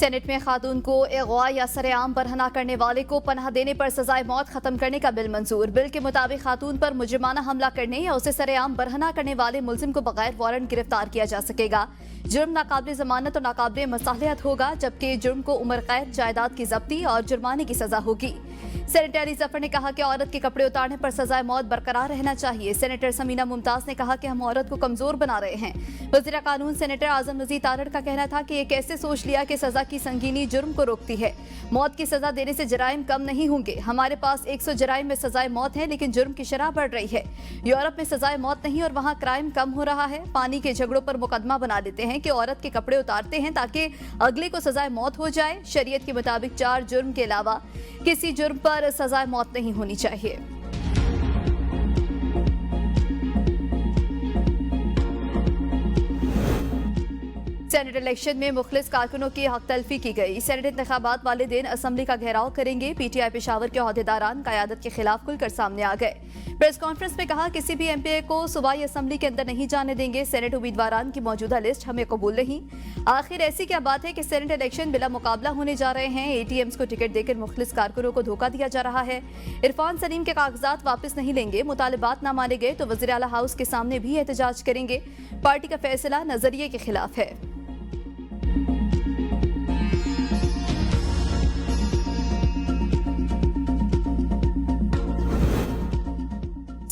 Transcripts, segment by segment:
Senate में खातून को अगवा या सरेआम बरहना करने वाले को पनाह देने पर सजाए मौत खत्म करने का बिल मंजूर। बिल के मुताबिक खातून पर मुजरिमाना हमला करने या उसे सरेआम बरहना करने वाले मुलजिम को बगैर वारंट गिरफ्तार किया जा सकेगा। जुर्म नाकाबिल जमानत और नाकाबिल मसालियत होगा, जबकि जुर्म को उम्र कैद, जायदाद की जब्ती और जुर्माने की सजा होगी। सेनेटर अली जफर ने कहा कि औरत के कपड़े उतारने पर सजाए मौत बरकरार रहना चाहिए। सेनेटर समीना मुमताज ने कहा कि हम औरत को कमजोर बना रहे हैं। वज़ीर कानून सेनेटर आजम नज़ीर तारड़ का कहना था कि ये कैसे सोच लिया कि सजा की संगीनी जुर्म को रोकती है। मौत की सजा देने से जराइम कम नहीं होंगे। हमारे पास 100 जराइम में सजाए मौत है, लेकिन जुर्म की शरह बढ़ रही है। यूरोप में सजाए मौत नहीं और वहाँ क्राइम कम हो रहा है। पानी के झगड़ों पर मुकदमा बना देते हैं कि औरत के कपड़े उतारते हैं ताकि अगले को सजाए मौत हो जाए। शरीयत के मुताबिक 4 जुर्म के अलावा किसी जुर्म पर सजाए मौत नहीं होनी चाहिए। सेनेट इलेक्शन में मुखलिस कारकुनों की हक तलफी की गई। सेनेट इंतखाबात वाले दिन असम्बली का घेराव करेंगे। पीटीआई पेशावर के अहदेदारान क़यादत के खिलाफ खुलकर सामने आ गए। प्रेस कॉन्फ्रेंस में कहा किसी भी एमपीए को सूबाई असम्बली के अंदर नहीं जाने देंगे। सेनेट उम्मीदवारान की मौजूदा लिस्ट हमें कबूल नहीं। आखिर ऐसी क्या बात है कि सेनेट इलेक्शन बिला मुकाबला होने जा रहे हैं। एटीएम्स को टिकट देकर मुखलिस कारकुनों को धोखा दिया जा रहा है। इरफान सलीम के कागजात वापस नहीं लेंगे। मुतालिबात न माने गए तो वज़ीर आला हाउस के सामने भी एहतजाज करेंगे। पार्टी का फैसला नजरिए के खिलाफ है।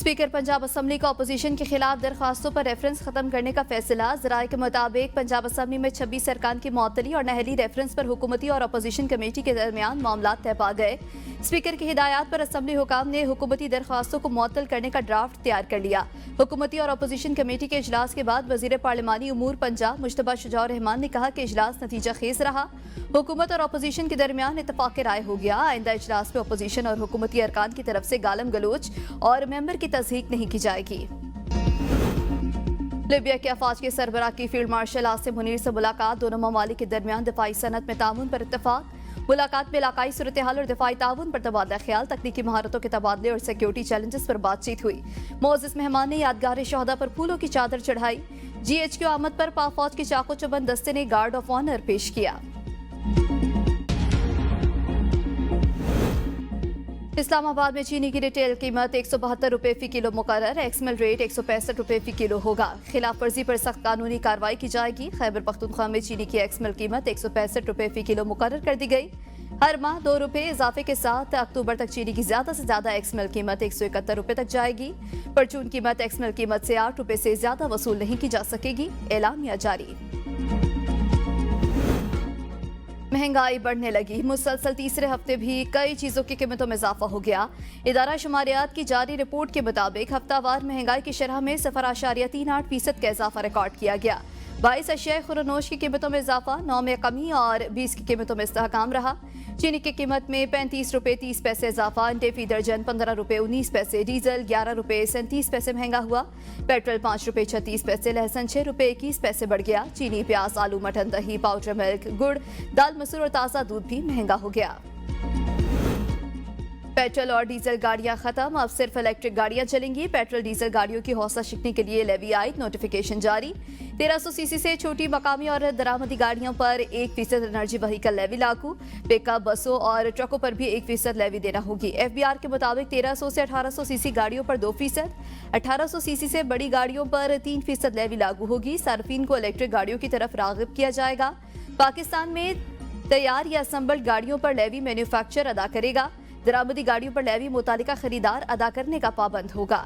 स्पीकर पंजाब असम्बली का अपोजिशन के खिलाफ दरख्वास्तों पर रेफरेंस खत्म करने का फैसला। ज़राए के मुताबिक पंजाब असम्बली में 26 अरकान की मुअत्तली और नहली रेफरेंस पर हुकूमती और अपोजिशन कमेटी के दरमियान मामला तय पा गए। स्पीकर की हिदायत पर असम्बली हुकाम ने हुकूमती दरख्वास्तों को मुअत्तल करने का ड्राफ्ट तैयार कर लिया। हुकूमती और अपोजिशन कमेटी के इजलास के बाद वजीर पार्लिमानी उमूर पंजाब मुश्तबा शुजाउर रहमान ने कहा कि इजलास नतीजा खेज रहा। हुकूमत और अपोजिशन के दरमियान इत्तफाक राय हो गया। आइंदा इजलास में अपोजिशन और हुकूमती अरकान की तरफ से गालम गलोच और मेंबर की तस्दीक नहीं की जाएगी। लीबिया के अफवाज के सरबराह की फील्ड मार्शल आसिम मुनीर से मुलाकात। दोनों ममालिक के दरमियान दिफाई सनत में ताउन पर इत्तफाक। मुलाकात में इलाकाई सूरत हाल और दिफाई ताउन पर तबादला ख्याल, तकनीकी महारतों के तबादले और सिक्योरिटी चैलेंजेस पर बातचीत हुई। मोअज़्ज़िज़ मेहमान ने यादगार शहदा पर फूलों की चादर चढ़ाई। GH की आमद पर पाक फौज के चाको चौबंद दस्ते ने गार्ड ऑफ ऑनर पेश किया। इस्लामाबाद में चीनी की रिटेल कीमत 172 रुपए फी किलो मुकर्रर। एक्समिल रेट 165 रुपए फी किलो होगा। खिलाफ वर्जी पर सख्त कानूनी कार्रवाई की जाएगी। खैबर पख्तूनख्वा में चीनी की एक्समिल कीमत 165 रुपए फी किलो मुकर्रर कर दी गई। हर माह 2 रुपए इजाफे के साथ अक्टूबर तक चीनी की ज्यादा से ज्यादा एक्समिल कीमत 171 रुपए तक जाएगी। परचून कीमत एक्समिल कीमत से 8 रुपए से ज्यादा वसूल नहीं की जा सकेगी। एलामिया जारी। महंगाई बढ़ने लगी। मुसलसल तीसरे हफ्ते भी कई चीजों की कीमतों में इजाफा हो गया। इदारा शुमारियात की जारी रिपोर्ट के मुताबिक हफ्तावार महंगाई की शरह में 0.38% का इजाफा रिकॉर्ड किया गया। 22 अशिया खुरनोश की कीमतों में इजाफा, 9 में कमी और 20 की कीमतों में इस्तेहकाम रहा। चीनी की कीमत में 35 रुपए 30 पैसे इजाफा, अंडे फी दर्जन 15 रुपए 19 पैसे, डीजल 11 रुपए 37 पैसे महंगा हुआ। पेट्रोल 5 रुपए 36 पैसे, लहसुन 6 रुपए 21 पैसे बढ़ गया। चीनी, प्याज, आलू, मटन, दही, पाउडर मिल्क, गुड़, दाल, मसूर और ताज़ा दूध भी महंगा हो गया। पेट्रोल और डीजल गाड़ियां खत्म, अब सिर्फ इलेक्ट्रिक गाड़ियां चलेंगी। पेट्रोल डीजल गाड़ियों की हौसला शिकनी के लिए लेवी आयद नोटिफिकेशन जारी। 1300 सीसी से छोटी मकामी और दरामदी गाड़ियों पर 1% एनर्जी व्हीकल लेवी लागू। पिकअप, बसों और ट्रकों पर भी 1% लेवी देना होगी। FBR के मुताबिक 1300 से 1800 सीसी गाड़ियों पर 2%, 1800 सीसी से बड़ी गाड़ियों पर 3% लेवी लागू होगी। सार्फिन को इलेक्ट्रिक गाड़ियों की तरफ राग़िब किया जाएगा। पाकिस्तान में तैयार या असम्बल्ड गाड़ियों पर लेवी मैन्युफैक्चर अदा करेगा। दरामदी गाड़ियों पर लेवी मुतालिका खरीदार अदा करने का पाबंद होगा।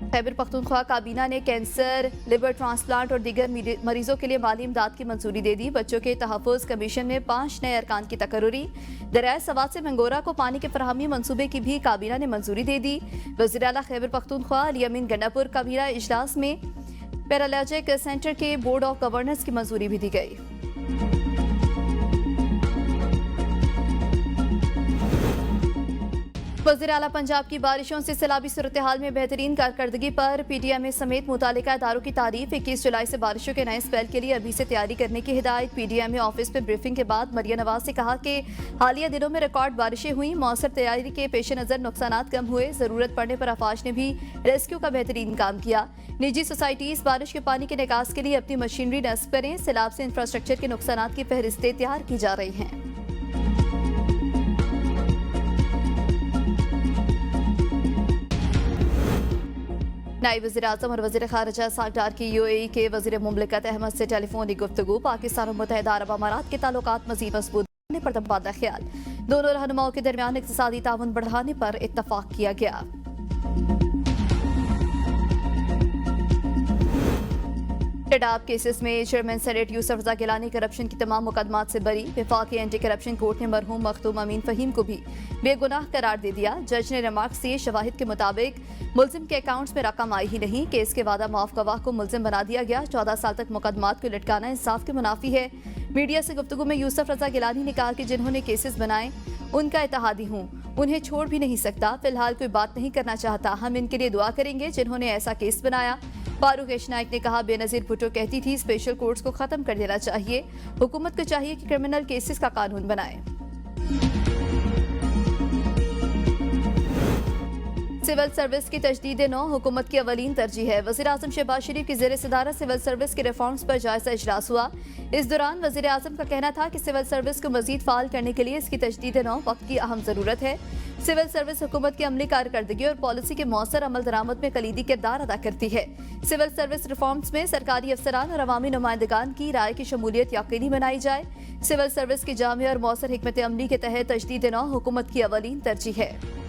खैबर पख्तूनख्वा काबीना ने कैंसर, लिवर ट्रांसप्लांट और दीगर मरीजों के लिए माली इमदाद की मंजूरी दे दी। बच्चों के तहफ़्फ़ुज़ कमीशन में 5 नए अरकान की तकर्रुरी। दरियाए सवात से मंगोरा को पानी के फराहमी मंसूबे की भी काबीना ने मंजूरी दे दी। वज़ीर आला खैबर पख्तूनख्वा अली अमीन गंडापुर काबीना इजलास में पैरालॉजिक सेंटर के बोर्ड ऑफ गवर्नर्स की मंजूरी भी दी गई। वज़ीर आला पंजाब की बारिशों से सैलाबी सूरत हाल में बेहतरीन कारकर्दगी पर PDMA समेत मुतालिका इदारों की तारीफ। 21 जुलाई से बारिशों के नए स्पेल के लिए अभी से तैयारी करने की हिदायत। PDMA ऑफिस में ब्रीफिंग के बाद मरियम नवाज ने कहा कि हालिया दिनों में रिकॉर्ड बारिशें हुई, मौसर तैयारी के पेश नज़र नुकसानात कम हुए। ज़रूरत पड़ने पर अफवाज ने भी रेस्क्यू का बेहतरीन काम किया। निजी सोसाइटीज बारिश के पानी के निकास के लिए अपनी मशीनरी नस्ब करें। सैलाब से इंफ्रास्ट्रक्चर के नुकसानात की फहरिस्तें तैयार की जा रही हैं। नायब वज़ीर आज़म और वज़ीर ख़ारिजा सागडार की UAE के वज़ीर मुमलिकत अहमद से टेलीफोनिक गुफ्तगू। पाकिस्तान और मुत्तहिदा अरब अमारात के ताल्लुकात मज़ीद मज़बूत करने पर तबादला ख्याल। दोनों रहनुमाओं के दरमियान इक़्तिसादी ताउन बढ़ाने पर इत्तफ़ाक़ किया गया। टेडाब केसेस में चेयरमैन सेनेट यूसुफ रजा गिलानी करप्शन की तमाम मुकदमात से बरी। वफाकी एंटी करप्शन कोर्ट ने मरहूम मखदूम अमीन फ़हीम को भी बेगुनाह करार दे दिया। जज ने रिमार्क्स दिए, शवाहिद के मुताबिक मुलजिम के अकाउंट्स में रकम आई ही नहीं। केस के वादा माफ गवाह को मुलजिम बना दिया गया। 14 साल तक मुकदमात को लटकाना इंसाफ के मुनाफी है। मीडिया से गुफ्तगू में यूसुफ रजा गिलानी ने कहा कि जिन्होंने केसेस बनाए उनका इत्तेहादी हूँ, उन्हें छोड़ भी नहीं सकता। फिलहाल कोई बात नहीं करना चाहता। हम इनके लिए दुआ करेंगे जिन्होंने ऐसा केस बनाया। फारूक नाइक ने कहा, बेनजीर भुट्टो कहती थी स्पेशल कोर्ट्स को खत्म कर देना चाहिए। हुकूमत को चाहिए कि क्रिमिनल केसेस का कानून बनाए। सिविल सर्विस की तजदीद नौ हुकूमत की अवलीन तरजीह है। वज़ीर आज़म शहबाज शरीफ की ज़ेर सदारत सिविल सर्विस के रिफॉर्म्स पर जायजा इजलास हुआ। इस दौरान वज़ीर आज़म का कहना था कि सिविल सर्विस को मजीद फाल करने के लिए इसकी तजदीद नौ वक्त की अहम ज़रूरत है। सिविल सर्विस हुकूमत की अमली कारकर्दगी और पॉलिसी के मौसर अमल दरामद में कलीदी किरदार अदा करती है। सिविल सर्विस रिफॉर्म्स में सरकारी अफसरान और अवामी नुमाइंदगान की राय की शमूलियत यकीनी बनाई जाए। सिविल सर्विस की जामिया और मौसर हिकमत अमली के तहत तजदीद नौ हुकूमत की अवलीन तरजीह है।